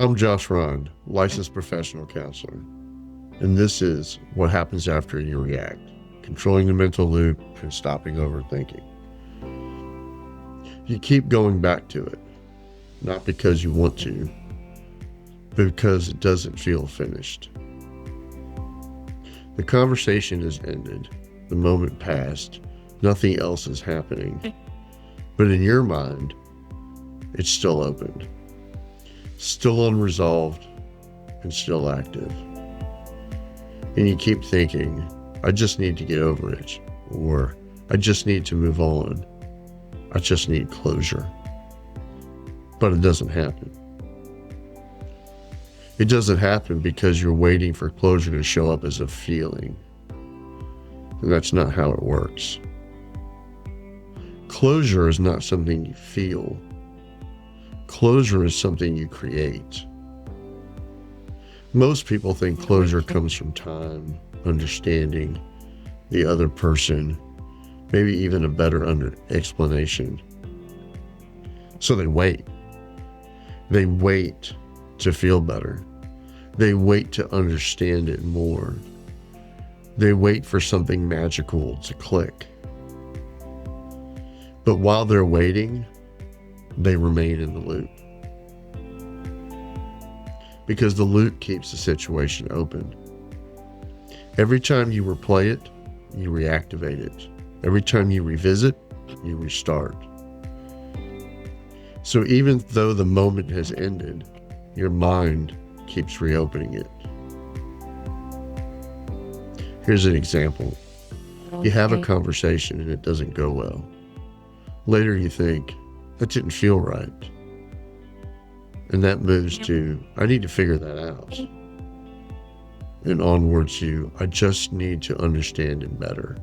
I'm Josh Rine, licensed professional counselor, and this is what happens after you react, controlling the mental loop and stopping overthinking. You keep going back to it, not because you want to, but because it doesn't feel finished. The conversation has ended, the moment passed, nothing else is happening, but in your mind, it's still open. Still unresolved and still active. And you keep thinking, I just need to get over it, or I just need to move on. I just need closure. But it doesn't happen. It doesn't happen because you're waiting for closure to show up as a feeling. And that's not how it works. Closure is not something you feel. Closure is something you create. Most people think closure comes from time, understanding the other person, maybe even a better explanation. So they wait. They wait to feel better. They wait to understand it more. They wait for something magical to click. But while they're waiting, they remain in the loop. Because the loop keeps the situation open. Every time you replay it, you reactivate it. Every time you revisit, you restart. So even though the moment has ended, your mind keeps reopening it. Here's an example. You have a conversation and it doesn't go well. Later you think, that didn't feel right. And that moves to, I need to figure that out. And onward to, I just need to understand it better.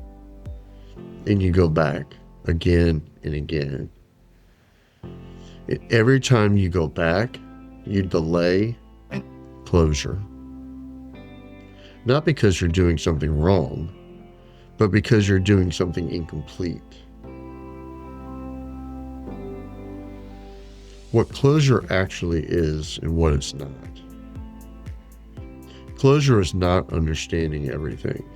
And you go back again and again. And every time you go back, you delay closure. Not because you're doing something wrong, but because you're doing something incomplete. What closure actually is and what it's not. Closure is not understanding everything.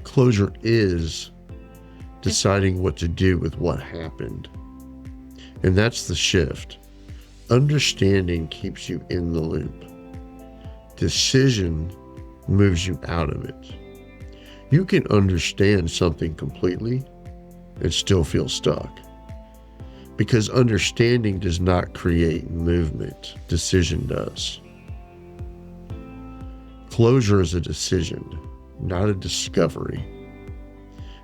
Closure is deciding what to do with what happened. And that's the shift. Understanding keeps you in the loop. Decision moves you out of it. You can understand something completely and still feel stuck. Because understanding does not create movement, decision does. Closure is a decision, not a discovery.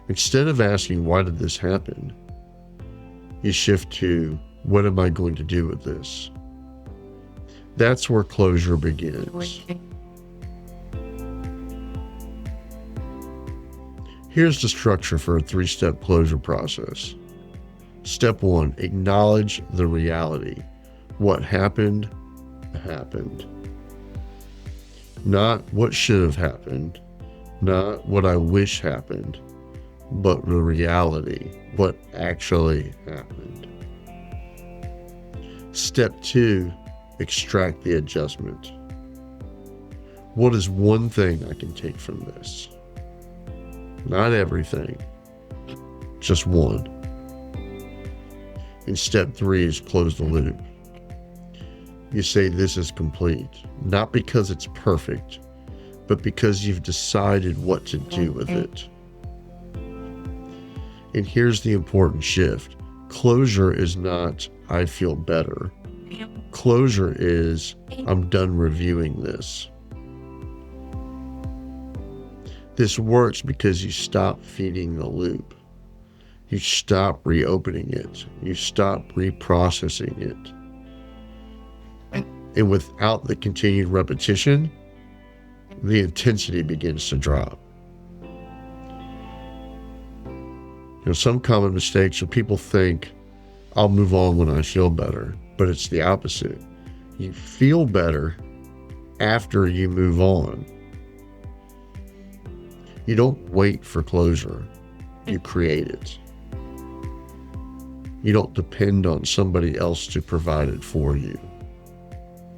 Instead of asking, why did this happen? You shift to, what am I going to do with this? That's where closure begins. Here's the structure for a 3-step closure process. Step 1, acknowledge the reality. What happened, happened. Not what should have happened, not what I wish happened, but the reality, what actually happened. Step 2, extract the adjustment. What is one thing I can take from this? Not everything, just one. And step 3 is close the loop. You say this is complete, not because it's perfect, but because you've decided what to do with it. And here's the important shift. Closure is not, I feel better. Closure is, I'm done reviewing this. This works because you stop feeding the loop. You stop reopening it. You stop reprocessing it. And without the continued repetition, the intensity begins to drop. Some common mistakes are people think, I'll move on when I feel better, but it's the opposite. You feel better after you move on. You don't wait for closure. You create it. You don't depend on somebody else to provide it for you.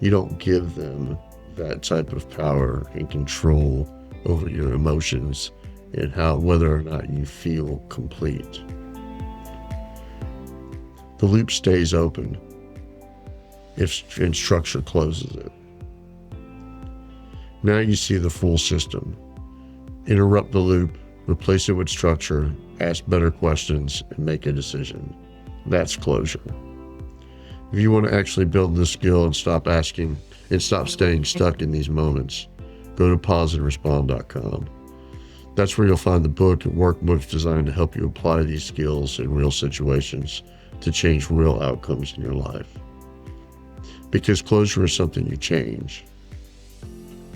You don't give them that type of power and control over your emotions and whether or not you feel complete. The loop stays open and structure closes it. Now you see the full system. Interrupt the loop, replace it with structure, ask better questions, and make a decision. That's closure. If you want to actually build this skill and stop staying stuck in these moments, go to pauseandrespond.com. That's where you'll find the book and workbooks designed to help you apply these skills in real situations to change real outcomes in your life. Because closure is something you change,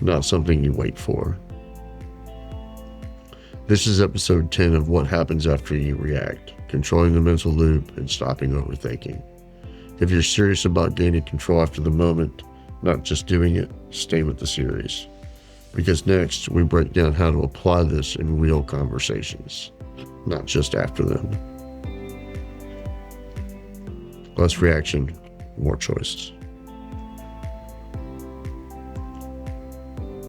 not something you wait for. This is episode 10 of What Happens After You React, controlling the mental loop and stopping overthinking. If you're serious about gaining control after the moment, not just doing it, stay with the series. Because next, we break down how to apply this in real conversations, not just after them. Less reaction, more choices.